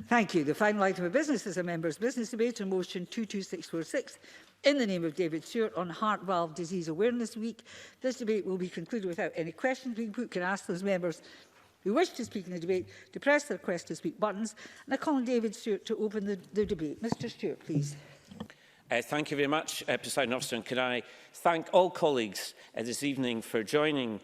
Thank you. The final item of business is a members' business debate on motion 22646 in the name of David Stewart on Heart Valve Disease Awareness Week. This debate will be concluded without any questions being put. Can I ask those members who wish to speak in the debate to press the request to speak buttons? And I call on David Stewart to open the debate. Mr Stewart, please. Thank you very much, Presiding Officer. And can I thank all colleagues this evening for joining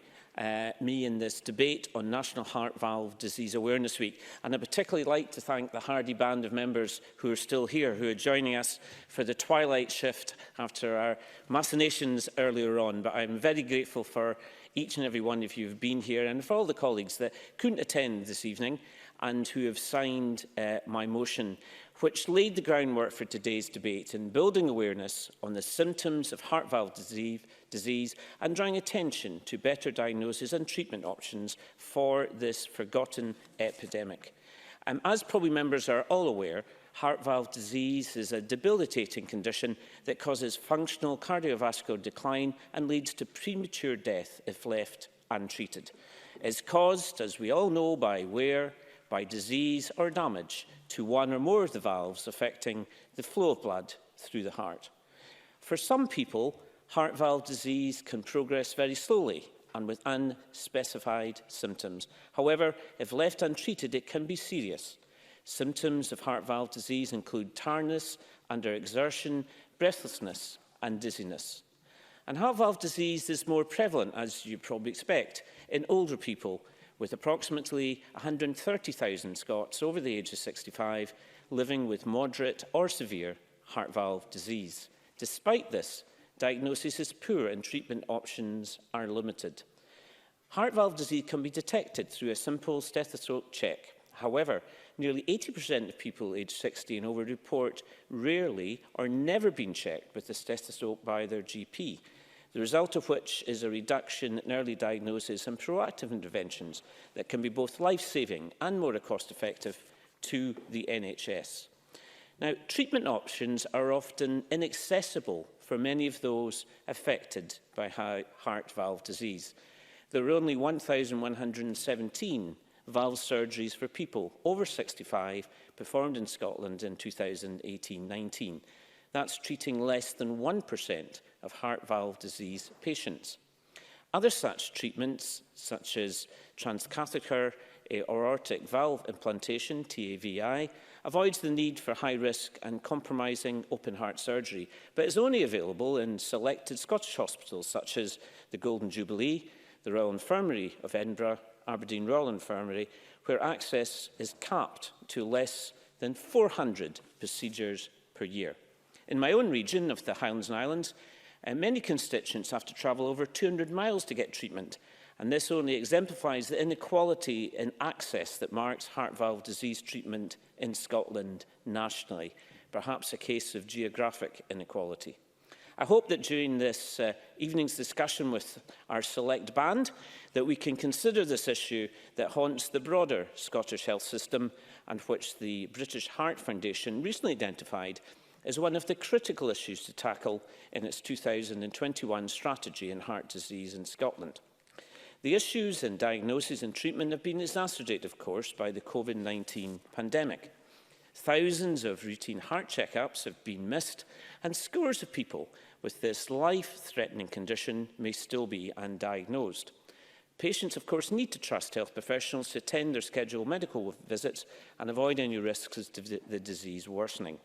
me in this debate on National Heart Valve Disease Awareness Week. And I'd particularly like to thank the hardy band of members who are still here, who are joining us for the twilight shift after our machinations earlier on. But I'm very grateful for each and every one of you who've been here, and for all the colleagues that couldn't attend this evening and who have signed my motion, which laid the groundwork for today's debate in building awareness on the symptoms of heart valve disease and drawing attention to better diagnosis and treatment options for this forgotten epidemic. As probably members are all aware, heart valve disease is a debilitating condition that causes functional cardiovascular decline and leads to premature death if left untreated. It's caused, as we all know, by wear, by disease or damage to one or more of the valves affecting the flow of blood through the heart. For some people, heart valve disease can progress very slowly and with unspecified symptoms. However, if left untreated, it can be serious. Symptoms of heart valve disease include tiredness under exertion, breathlessness and dizziness. And heart valve disease is more prevalent, as you probably expect, in older people, with approximately 130,000 Scots over the age of 65 living with moderate or severe heart valve disease. Despite this, diagnosis is poor and treatment options are limited. Heart valve disease can be detected through a simple stethoscope check. However, nearly 80% of people aged 60 and over report rarely or never being checked with a stethoscope by their GP, the result of which is a reduction in early diagnosis and proactive interventions that can be both life-saving and more cost-effective to the NHS. Now, treatment options are often inaccessible for many of those affected by heart valve disease. There are only 1,117 valve surgeries for people over 65 performed in Scotland in 2018-19. That's treating less than 1% of heart valve disease patients. Other such treatments, such as transcatheter aortic valve implantation, TAVI, avoids the need for high-risk and compromising open heart surgery, but is only available in selected Scottish hospitals, such as the Golden Jubilee, the Royal Infirmary of Edinburgh, Aberdeen Royal Infirmary, where access is capped to less than 400 procedures per year. In my own region of the Highlands and Islands, many constituents have to travel over 200 miles to get treatment, and this only exemplifies the inequality in access that marks heart valve disease treatment in Scotland nationally, perhaps a case of geographic inequality. I hope that during this evening's discussion with our select band that we can consider this issue that haunts the broader Scottish health system and which the British Heart Foundation recently identified as one of the critical issues to tackle in its 2021 strategy in heart disease in Scotland. The issues in diagnosis and treatment have been exacerbated, of course, by the COVID-19 pandemic. Thousands of routine heart checkups have been missed, and scores of people with this life-threatening condition may still be undiagnosed. Patients, of course, need to trust health professionals to attend their scheduled medical visits and avoid any risks of the disease worsening.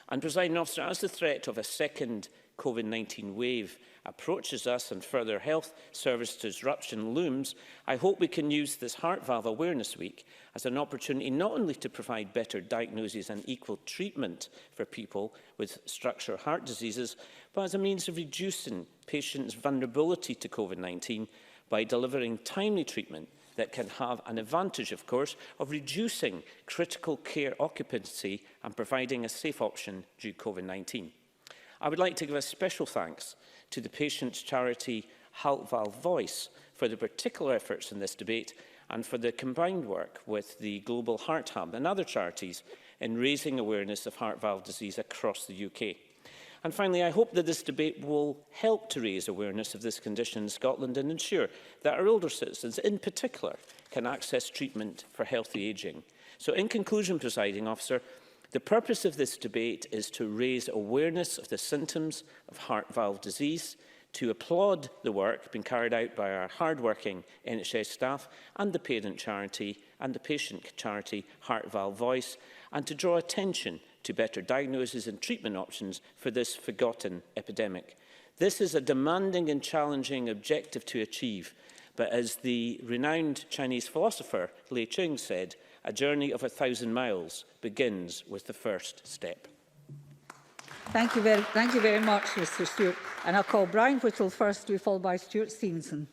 And, Presiding Officer, as the threat of a second COVID-19 wave approaches us and further health service disruption looms, I hope we can use this Heart Valve Awareness Week as an opportunity not only to provide better diagnosis and equal treatment for people with structural heart diseases, but as a means of reducing patients' vulnerability to COVID-19 by delivering timely treatment that can have an advantage, of course, of reducing critical care occupancy and providing a safe option due to COVID-19. I would like to give a special thanks to the patients' charity Heart Valve Voice for their particular efforts in this debate and for the combined work with the Global Heart Hub and other charities in raising awareness of heart valve disease across the UK. And finally, I hope that this debate will help to raise awareness of this condition in Scotland and ensure that our older citizens in particular can access treatment for healthy ageing. So in conclusion, Presiding Officer, the purpose of this debate is to raise awareness of the symptoms of heart valve disease, to applaud the work being carried out by our hard-working NHS staff and the parent charity and the patient charity Heart Valve Voice, and to draw attention to better diagnosis and treatment options for this forgotten epidemic. This is a demanding and challenging objective to achieve, but as the renowned Chinese philosopher Li Ching said, a journey of 1,000 miles begins with the first step. Thank you very much, Mr Stewart. And I'll call Brian Whittle first, to be followed by Stuart Stevenson.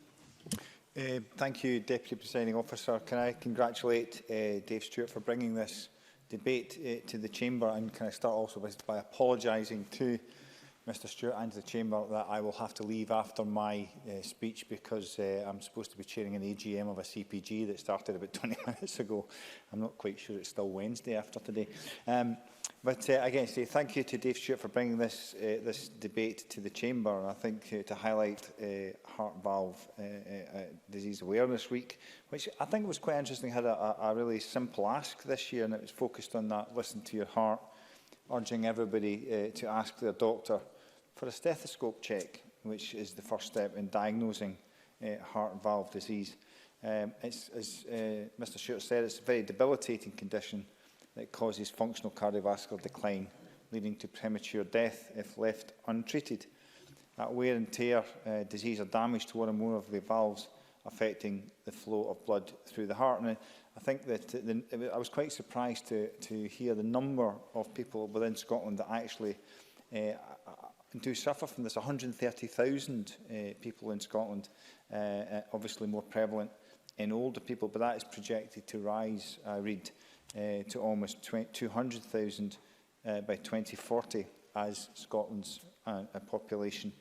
Thank you, Deputy Presiding Officer. Can I congratulate Dave Stewart for bringing this debate to the Chamber, and can I start also by apologising to Mr Stewart and to the Chamber that I will have to leave after my speech, because I'm supposed to be chairing an AGM of a CPG that started about 20 minutes ago. I'm not quite sure it's still Wednesday after today. But again, say thank you to Dave Stewart for bringing this debate to the Chamber, and I think to highlight Heart Valve Disease Awareness Week, which I think was quite interesting. Had a really simple ask this year, and it was focused on that listen to your heart, urging everybody to ask their doctor for a stethoscope check, which is the first step in diagnosing heart valve disease. As Mr Stewart said, it's a very debilitating condition that causes functional cardiovascular decline, leading to premature death if left untreated. That wear and tear disease or damage to one or more of the valves affecting the flow of blood through the heart. And I think that I was quite surprised to hear the number of people within Scotland that actually do suffer from this. 130,000 people in Scotland, obviously more prevalent in older people, but that is projected to rise, I read, to almost 200,000 by 2040 as Scotland's population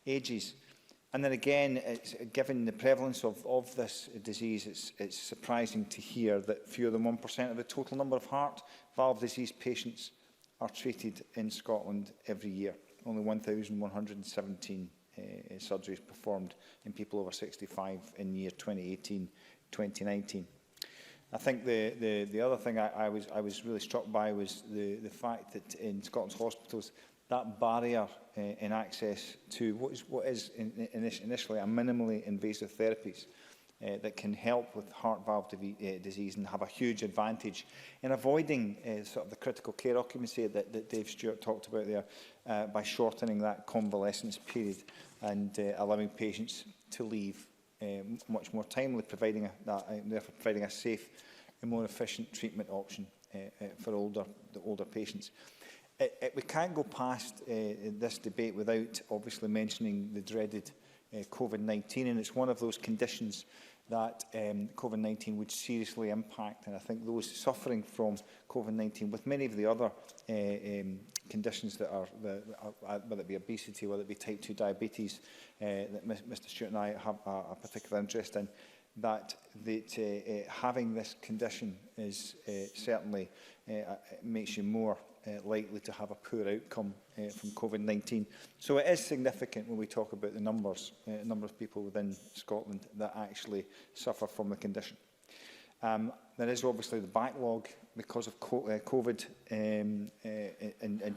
ages. And then again, given the prevalence of this disease, it's surprising to hear that fewer than 1% of the total number of heart valve disease patients are treated in Scotland every year. Only 1,117 surgeries performed in people over 65 in year 2018-2019. I think the other thing I was really struck by was the fact that in Scotland's hospitals, that barrier in access to what is initially a minimally invasive therapies that can help with heart valve disease and have a huge advantage in avoiding sort of the critical care occupancy that Dave Stewart talked about there, by shortening that convalescence period and allowing patients to leave much more timely, providing a safe and more efficient treatment option for the older patients. We can't go past this debate without obviously mentioning the dreaded COVID-19, and it's one of those conditions that COVID-19 would seriously impact. And I think those suffering from COVID-19, with many of the other conditions that are, whether it be obesity, whether it be type 2 diabetes, that Mr Stewart and I have a particular interest in, that having this condition is certainly makes you more likely to have a poor outcome from COVID-19. So it is significant when we talk about the number of people within Scotland that actually suffer from the condition. There is obviously the backlog because of COVID in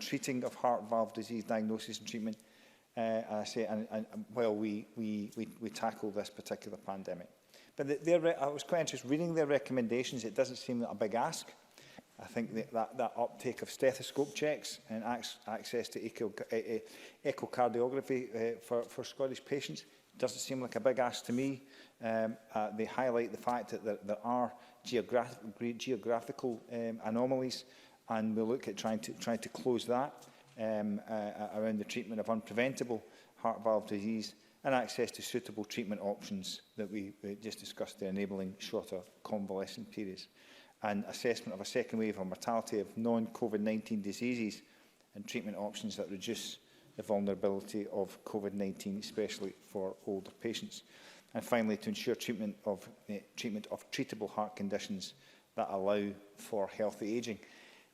treating of heart valve disease diagnosis and treatment. I say, and while we tackle this particular pandemic. But I was quite interested reading their recommendations. It doesn't seem a big ask. I think that uptake of stethoscope checks and access to echocardiography for Scottish patients doesn't seem like a big ask to me. They highlight the fact that there are geographical anomalies, and we'll look at trying to close that around the treatment of unpreventable heart valve disease and access to suitable treatment options that we just discussed there, enabling shorter convalescent periods, and assessment of a second wave of mortality of non-COVID-19 diseases and treatment options that reduce the vulnerability of COVID-19, especially for older patients. And finally, to ensure treatment of treatable heart conditions that allow for healthy ageing.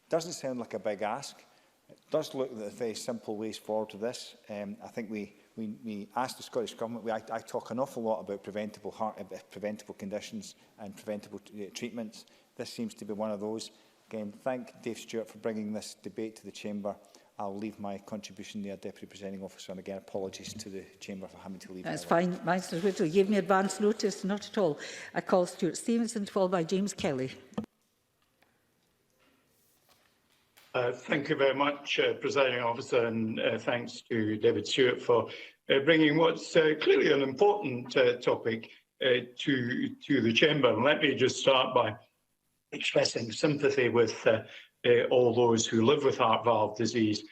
Doesn't sound like a big ask. It does look at very simple ways forward to this. I think we we asked the Scottish Government, I talk an awful lot about preventable conditions and preventable treatments. This seems to be one of those. Again, thank Dave Stewart for bringing this debate to the Chamber. I'll leave my contribution there, Deputy Presiding Officer, and again, apologies to the Chamber for having to leave. That's fine. Mr Whittle, you gave me advance notice. Not at all. I call Stuart Stevenson, followed by James Kelly. Thank you very much, Presiding Officer, and thanks to David Stewart for bringing what's clearly an important topic to the Chamber. And let me just start by expressing sympathy with all those who live with heart valve disease.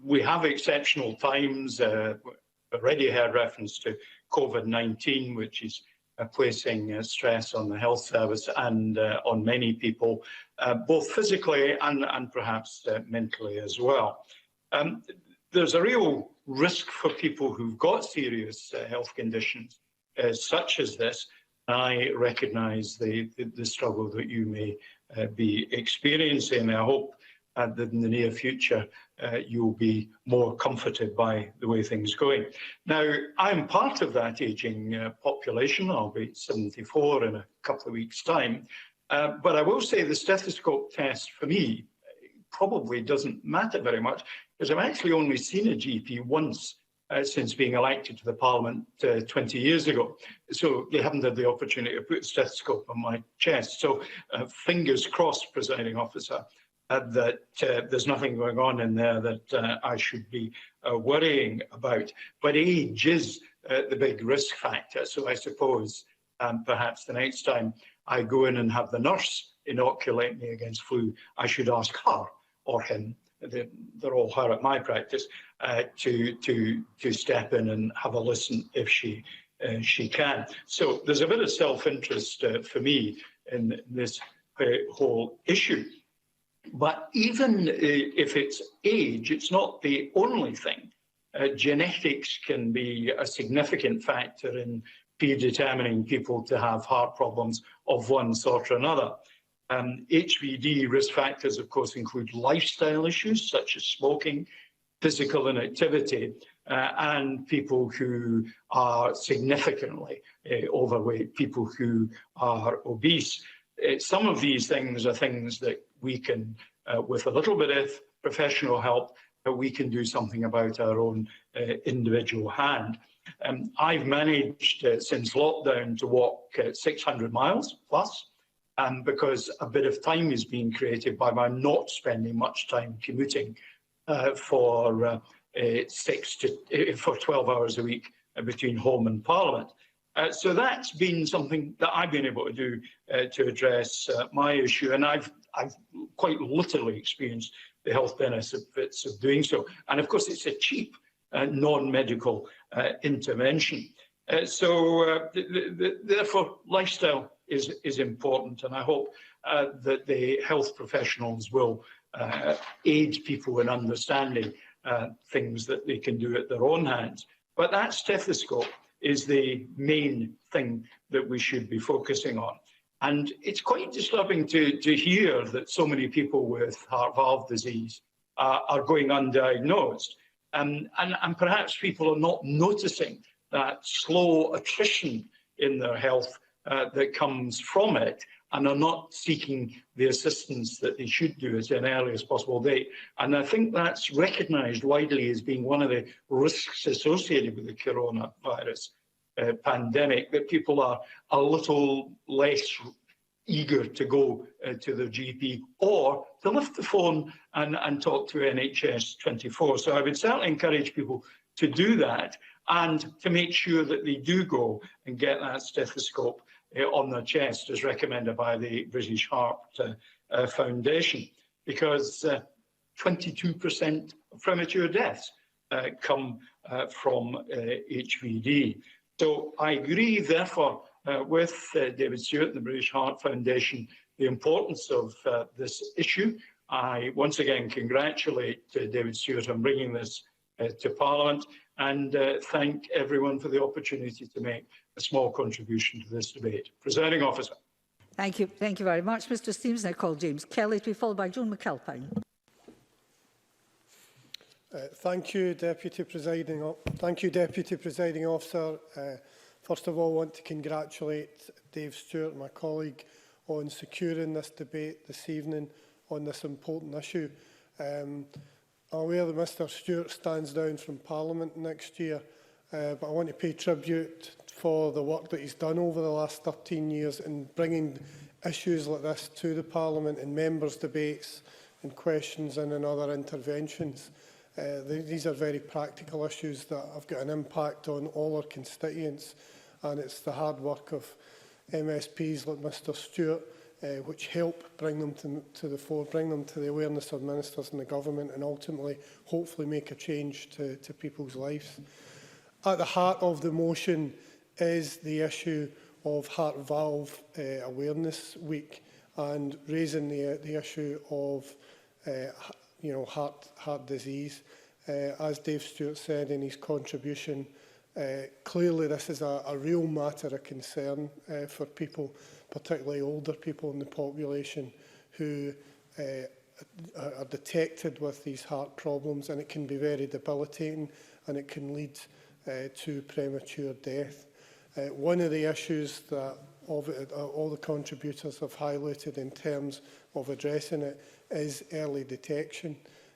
We have exceptional times. Already heard reference to COVID-19, which is placing stress on the health service and on many people, both physically and perhaps mentally as well. There's a real risk for people who've got serious health conditions such as this. I recognise the struggle that you may be experiencing. I hope that in the near future you'll be more comforted by the way things are going. Now, I'm part of that ageing population. I'll be 74 in a couple of weeks' time. But I will say the stethoscope test for me probably doesn't matter very much, because I've actually only seen a GP once since being elected to the Parliament 20 years ago. So they haven't had the opportunity to put a stethoscope on my chest. So fingers crossed, Presiding Officer, that there's nothing going on in there that I should be worrying about. But age is the big risk factor. So I suppose perhaps the next time I go in and have the nurse inoculate me against flu, I should ask her or him, they're all her at my practice, to step in and have a listen if she can. So there's a bit of self-interest for me in this whole issue. But even if it's age, it's not the only thing. Genetics can be a significant factor in predetermining people to have heart problems of one sort or another. HVD risk factors, of course, include lifestyle issues such as smoking, physical inactivity, and people who are significantly overweight, people who are obese. Some of these things are things that we can, with a little bit of professional help, we can do something about our own individual hand. I've managed since lockdown to walk 600 miles plus, because a bit of time is being created by my not spending much time commuting for 12 hours a week between home and Parliament. So that's been something that I've been able to do to address my issue, and I've quite literally experienced the health benefits of doing so. And of course, it's a cheap non-medical intervention. Therefore, lifestyle is important, and I hope that the health professionals will aid people in understanding things that they can do at their own hands. But that stethoscope is the main thing that we should be focusing on. And it's quite disturbing to hear that so many people with heart valve disease are going undiagnosed. And perhaps people are not noticing that slow attrition in their health that comes from it, and are not seeking the assistance that they should do at an earliest possible date. And I think that's recognised widely as being one of the risks associated with the coronavirus pandemic, that people are a little less eager to go to their GP or to lift the phone and talk to NHS 24. So I would certainly encourage people to do that, and to make sure that they do go and get that stethoscope on their chest, as recommended by the British Heart Foundation, because 22% of premature deaths come from HVD. So I agree, therefore, with David Stewart and the British Heart Foundation, the importance of this issue. I once again congratulate David Stewart on bringing this to Parliament, and thank everyone for the opportunity to make a small contribution to this debate. Presiding Officer. Thank you. Thank you very much, Mr Stevenson. I call James Kelly to be followed by Joan McAlpine. Thank you, Deputy Presiding Officer. First of all, I want to congratulate Dave Stewart, my colleague, on securing this debate this evening on this important issue. I'm aware that Mr Stewart stands down from Parliament next year, but I want to pay tribute for the work that he's done over the last 13 years in bringing issues like this to the Parliament in members' debates, in questions and in other interventions. These are very practical issues that have got an impact on all our constituents, and it's the hard work of MSPs like Mr Stewart which help bring them to the fore, bring them to the awareness of ministers and the government, and ultimately, hopefully, make a change to people's lives. At the heart of the motion is the issue of Heart Valve Awareness Week and raising the issue of heart disease. As Dave Stewart said in his contribution, clearly this is a real matter of concern for people, particularly older people in the population who are detected with these heart problems, and it can be very debilitating and it can lead to premature death. One of the issues that all the contributors have highlighted in terms of addressing it is early detection.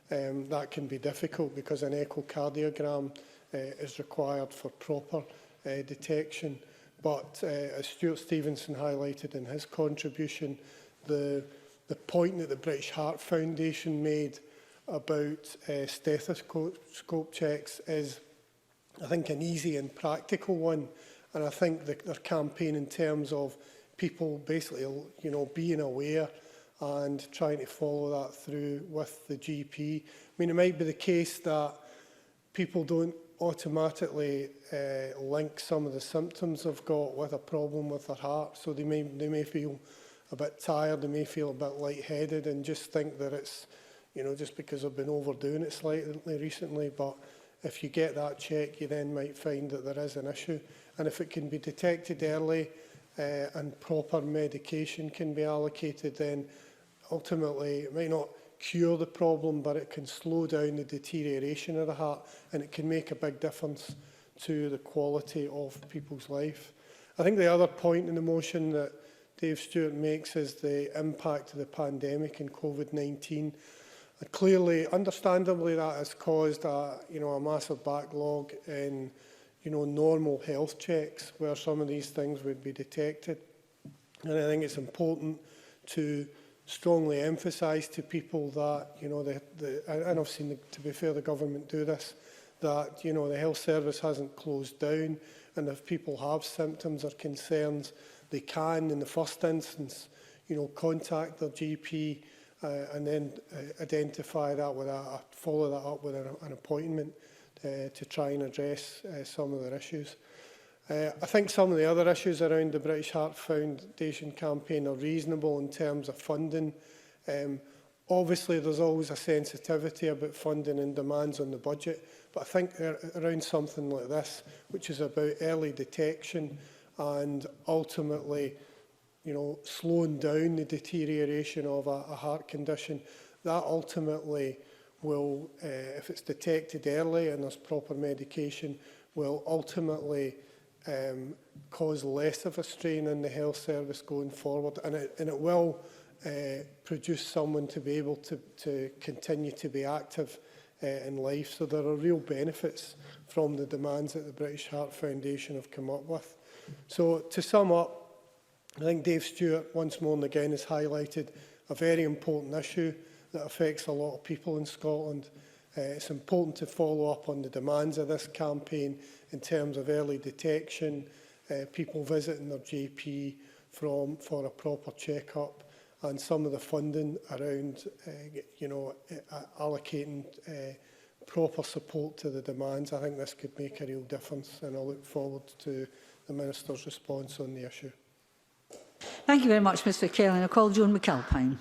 That can be difficult because an echocardiogram is required for proper detection. But as Stuart Stevenson highlighted in his contribution, the point that the British Heart Foundation made about stethoscope checks is, I think, an easy and practical one. And I think their campaign in terms of people basically, being aware and trying to follow that through with the GP. I mean, it might be the case that people don't automatically link some of the symptoms they've got with a problem with their heart. So they may feel a bit tired, they may feel a bit lightheaded and just think that it's, just because they've been overdoing it slightly recently. But if you get that check, you then might find that there is an issue. And if it can be detected early and proper medication can be allocated, then ultimately it might not cure the problem, but it can slow down the deterioration of the heart, and it can make a big difference to the quality of people's life. I think the other point in the motion that Dave Stewart makes is the impact of the pandemic and COVID-19. Clearly, understandably, that has caused a massive backlog in normal health checks where some of these things would be detected. And I think it's important to strongly emphasise to people that, and I've seen, to be fair, the government do this, that, the health service hasn't closed down, and if people have symptoms or concerns, they can, in the first instance, contact their GP and then identify that follow that up with an appointment to try and address some of their issues. I think some of the other issues around the British Heart Foundation campaign are reasonable in terms of funding. Obviously, there's always a sensitivity about funding and demands on the budget, but I think around something like this, which is about early detection and ultimately, slowing down the deterioration of a heart condition, that ultimately will, if it's detected early and there's proper medication, will ultimately cause less of a strain on the health service going forward, and it will produce someone to be able to continue to be active in life. So there are real benefits from the demands that the British Heart Foundation have come up with. So to sum up, I think Dave Stewart once more and again has highlighted a very important issue that affects a lot of people in Scotland. It's important to follow up on the demands of this campaign in terms of early detection, people visiting their GP for a proper check-up, and some of the funding around, allocating proper support to the demands. I think this could make a real difference, and I look forward to the Minister's response on the issue. Thank you very much, Mr Kelly. I call Joan McAlpine.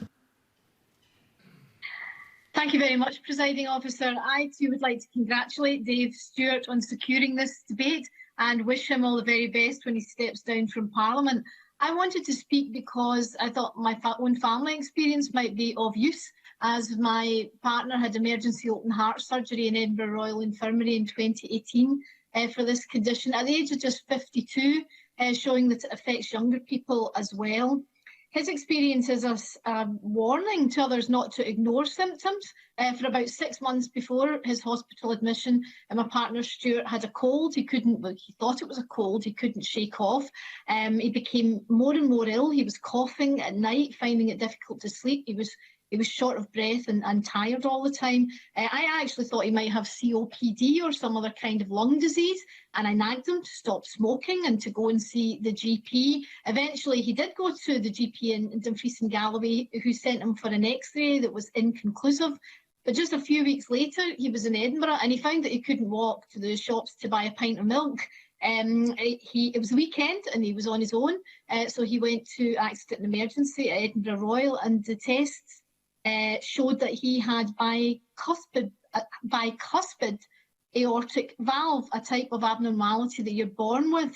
Thank you very much, Presiding Officer. I too would like to congratulate Dave Stewart on securing this debate and wish him all the very best when he steps down from Parliament. I wanted to speak because I thought my own family experience might be of use as my partner had emergency open heart surgery in Edinburgh Royal Infirmary in 2018 for this condition at the age of just 52, showing that it affects younger people as well. His experience is a warning to others not to ignore symptoms. For about 6 months before his hospital admission, my partner Stuart had a cold. He thought it was a cold. He couldn't shake off. He became more and more ill. He was coughing at night, finding it difficult to sleep. He was short of breath and tired all the time. I actually thought he might have COPD or some other kind of lung disease, and I nagged him to stop smoking and to go and see the GP. Eventually, he did go to the GP in Dumfries and Galloway, who sent him for an X-ray that was inconclusive. But just a few weeks later, he was in Edinburgh and he found that he couldn't walk to the shops to buy a pint of milk. It was a weekend and he was on his own, so he went to accident and emergency at Edinburgh Royal, and the tests showed that he had bicuspid aortic valve, a type of abnormality that you're born with.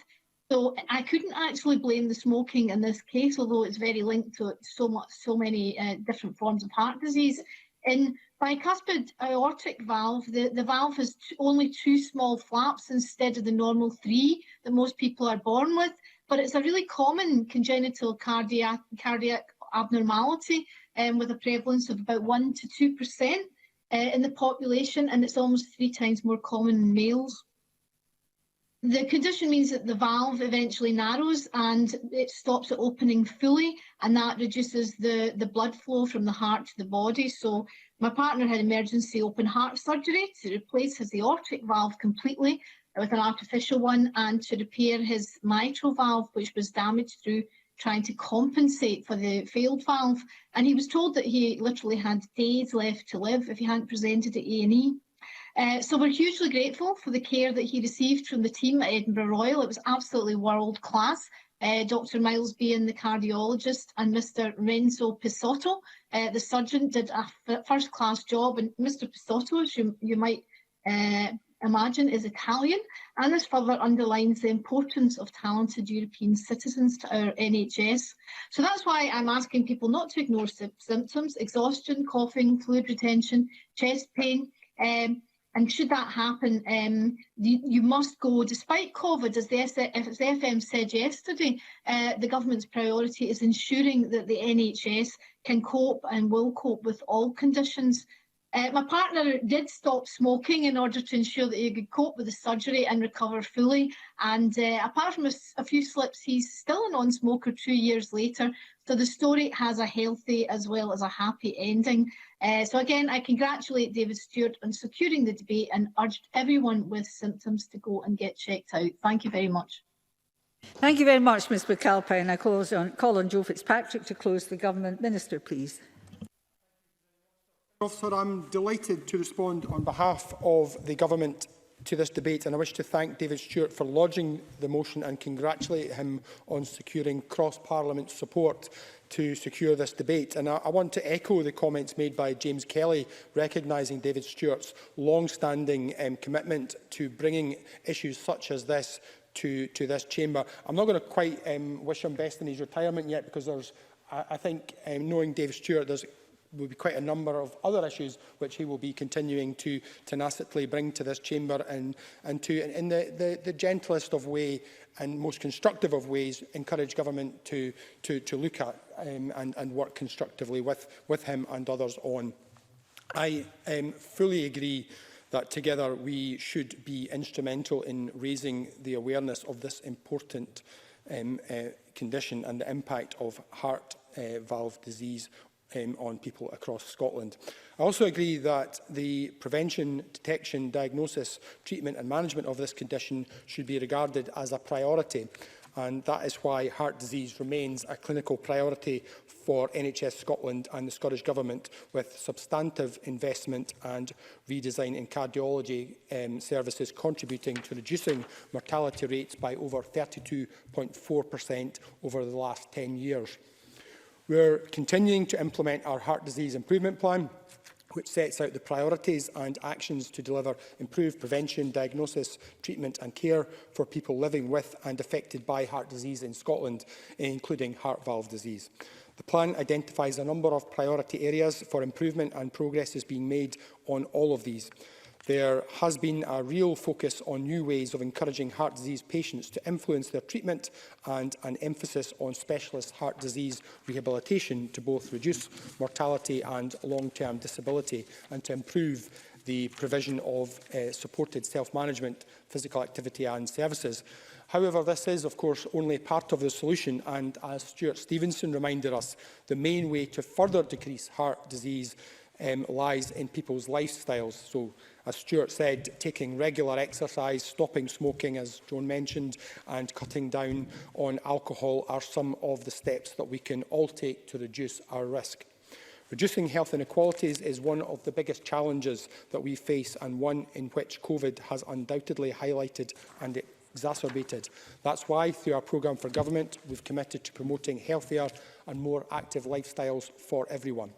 So I couldn't actually blame the smoking in this case, although it's very linked to so many different forms of heart disease. In bicuspid aortic valve, the valve has only 2 small flaps instead of the normal 3 that most people are born with, but it's a really common congenital cardiac abnormality, with a prevalence of about 1 to 2% in the population, and it's almost 3 times more common in males. The condition means that the valve eventually narrows and it stops it opening fully, and that reduces the blood flow from the heart to the body. So my partner had emergency open heart surgery to replace his aortic valve completely with an artificial one, and to repair his mitral valve, which was damaged through trying to compensate for the failed valve. And he was told that he literally had days left to live if he hadn't presented at A&E. So we're hugely grateful for the care that he received from the team at Edinburgh Royal. It was absolutely world class. Dr. Miles Behan, the cardiologist, and Mr. Renzo Pisotto, the surgeon, did a first-class job. And Mr. Pisotto, as you might imagine, is Italian, and this further underlines the importance of talented European citizens to our NHS. So that's why I'm asking people not to ignore symptoms: exhaustion, coughing, fluid retention, chest pain. And should that happen, you must go, despite COVID, as the FM said yesterday. The government's priority is ensuring that the NHS can cope and will cope with all conditions. My partner did stop smoking in order to ensure that he could cope with the surgery and recover fully. And apart from a few slips, he's still a non-smoker 2 years later. So the story has a healthy as well as a happy ending. So again, I congratulate David Stewart on securing the debate and urged everyone with symptoms to go and get checked out. Thank you very much. Thank you very much, Ms McAlpine. I call on Joe Fitzpatrick to close the Government. Minister, please. Officer, I'm delighted to respond on behalf of the Government to this debate, and I wish to thank David Stewart for lodging the motion and congratulate him on securing cross-parliament support to secure this debate. And I want to echo the comments made by James Kelly, recognising David Stewart's long-standing commitment to bringing issues such as this to this chamber. I'm not going to quite wish him best in his retirement yet, because I think, knowing David Stewart, there will be quite a number of other issues which he will be continuing to tenaciously bring to this chamber, and to, in the gentlest of way and most constructive of ways, encourage government to look at and work constructively with him and others on. I fully agree that together we should be instrumental in raising the awareness of this important condition and the impact of heart valve disease on people across Scotland. I also agree that the prevention, detection, diagnosis, treatment and management of this condition should be regarded as a priority, and that is why heart disease remains a clinical priority for NHS Scotland and the Scottish Government, with substantive investment and redesign in cardiology services contributing to reducing mortality rates by over 32.4% over the last 10 years. We're continuing to implement our Heart Disease Improvement Plan, which sets out the priorities and actions to deliver improved prevention, diagnosis, treatment and care for people living with and affected by heart disease in Scotland, including heart valve disease. The plan identifies a number of priority areas for improvement, and progress is being made on all of these. There has been a real focus on new ways of encouraging heart disease patients to influence their treatment, and an emphasis on specialist heart disease rehabilitation to both reduce mortality and long-term disability, and to improve the provision of supported self-management, physical activity and services. However, this is, of course, only part of the solution, and as Stuart Stevenson reminded us, the main way to further decrease heart disease lies in people's lifestyles. So, as Stuart said, taking regular exercise, stopping smoking, as Joan mentioned, and cutting down on alcohol are some of the steps that we can all take to reduce our risk. Reducing health inequalities is one of the biggest challenges that we face, and one in which COVID has undoubtedly highlighted and exacerbated. That's why, through our programme for government, we've committed to promoting healthier and more active lifestyles for everyone.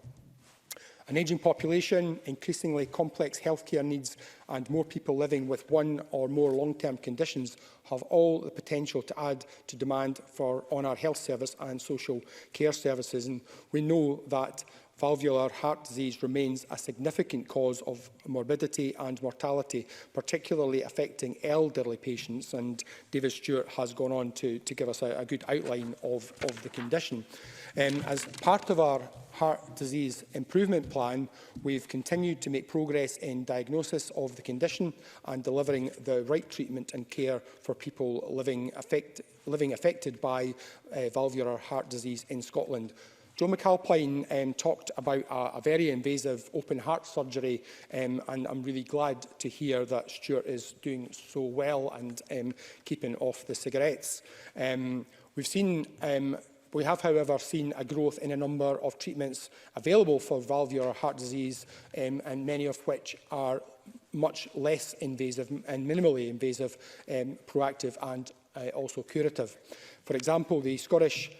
An ageing population, increasingly complex healthcare needs and more people living with one or more long-term conditions have all the potential to add to demand on our health service and social care services. And we know that valvular heart disease remains a significant cause of morbidity and mortality, particularly affecting elderly patients. And David Stewart has gone on to give us a good outline of the condition. As part of our heart disease improvement plan, we've continued to make progress in diagnosis of the condition and delivering the right treatment and care for people living affected by valvular heart disease in Scotland. Joe McAlpine talked about a very invasive open heart surgery, and I'm really glad to hear that Stuart is doing so well and keeping off the cigarettes. We have, however, seen a growth in a number of treatments available for valvular heart disease, and many of which are much less invasive and minimally invasive, proactive and also curative. For example, the Scottish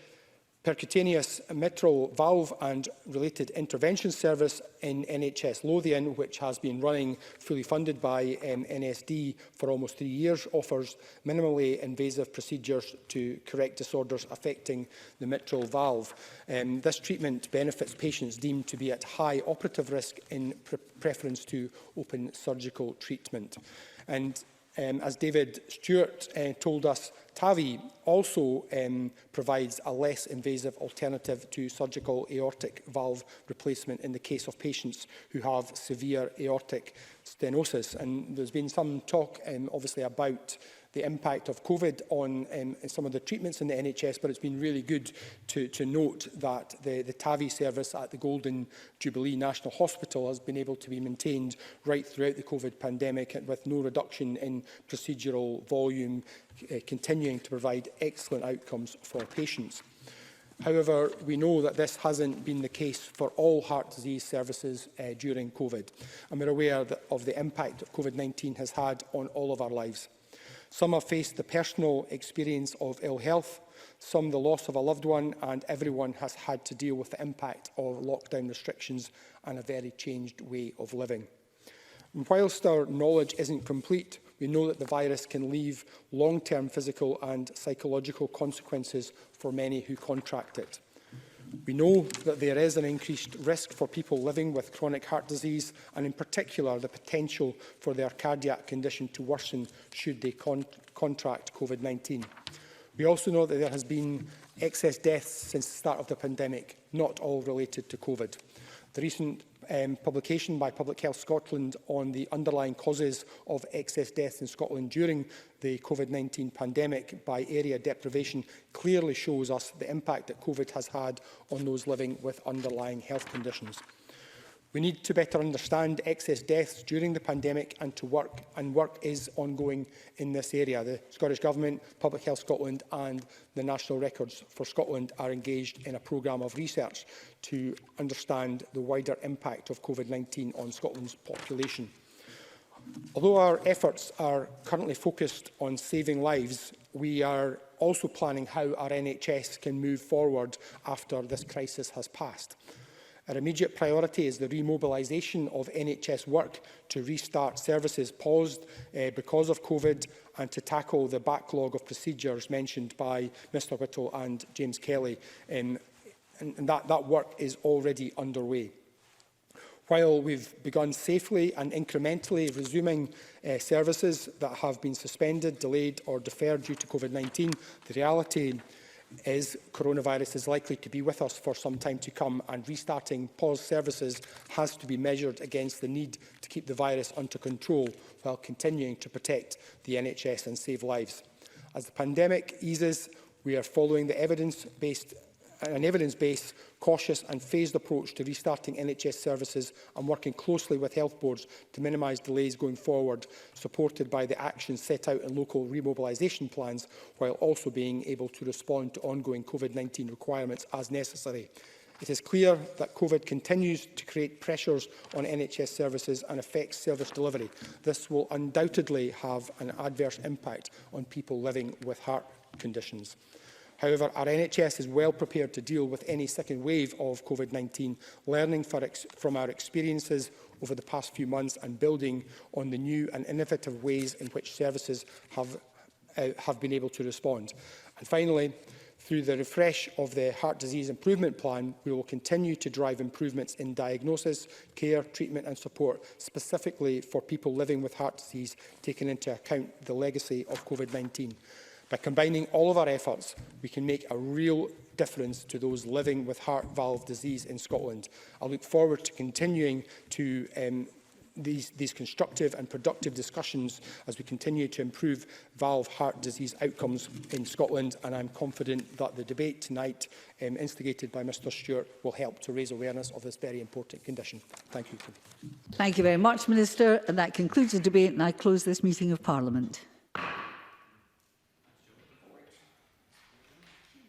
Percutaneous Mitral Valve and Related Intervention Service in NHS Lothian, which has been running fully funded by NSD for almost 3 years, offers minimally invasive procedures to correct disorders affecting the mitral valve. This treatment benefits patients deemed to be at high operative risk in preference to open surgical treatment. And as David Stewart told us, TAVI also provides a less invasive alternative to surgical aortic valve replacement in the case of patients who have severe aortic stenosis. And there's been some talk, obviously, about the impact of COVID on some of the treatments in the NHS, but it's been really good to note that the TAVI service at the Golden Jubilee National Hospital has been able to be maintained right throughout the COVID pandemic, with no reduction in procedural volume, continuing to provide excellent outcomes for patients. However, we know that this hasn't been the case for all heart disease services during COVID, and we're aware of the impact that COVID-19 has had on all of our lives. Some have faced the personal experience of ill health, some the loss of a loved one, and everyone has had to deal with the impact of lockdown restrictions and a very changed way of living. And whilst our knowledge isn't complete, we know that the virus can leave long-term physical and psychological consequences for many who contract it. We know that there is an increased risk for people living with chronic heart disease, and in particular the potential for their cardiac condition to worsen should they contract COVID-19. We also know that there has been excess deaths since the start of the pandemic, not all related to COVID. The recent publication by Public Health Scotland on the underlying causes of excess deaths in Scotland during the COVID-19 pandemic by area deprivation clearly shows us the impact that COVID has had on those living with underlying health conditions. We need to better understand excess deaths during the pandemic and work is ongoing in this area. The Scottish Government, Public Health Scotland and the National Records for Scotland are engaged in a programme of research to understand the wider impact of COVID-19 on Scotland's population. Although our efforts are currently focused on saving lives, we are also planning how our NHS can move forward after this crisis has passed. Our immediate priority is the remobilisation of NHS work to restart services paused because of COVID and to tackle the backlog of procedures mentioned by Mr Whittle and James Kelly and that work is already underway. While we've begun safely and incrementally resuming services that have been suspended, delayed or deferred due to COVID-19, the reality is coronavirus is likely to be with us for some time to come, and restarting paused services has to be measured against the need to keep the virus under control while continuing to protect the NHS and save lives. As the pandemic eases, we are following an evidence-based, cautious and phased approach to restarting NHS services and working closely with health boards to minimise delays going forward, supported by the actions set out in local remobilisation plans, while also being able to respond to ongoing COVID-19 requirements as necessary. It is clear that COVID continues to create pressures on NHS services and affects service delivery. This will undoubtedly have an adverse impact on people living with heart conditions. However, our NHS is well prepared to deal with any second wave of COVID-19, learning from our experiences over the past few months and building on the new and innovative ways in which services have been able to respond. And finally, through the refresh of the Heart Disease Improvement Plan, we will continue to drive improvements in diagnosis, care, treatment and support, specifically for people living with heart disease, taking into account the legacy of COVID-19. By combining all of our efforts, we can make a real difference to those living with heart valve disease in Scotland. I look forward to continuing to these constructive and productive discussions as we continue to improve valve heart disease outcomes in Scotland, and I'm confident that the debate tonight, instigated by Mr Stewart, will help to raise awareness of this very important condition. Thank you. Thank you very much, Minister. And that concludes the debate, and I close this meeting of Parliament.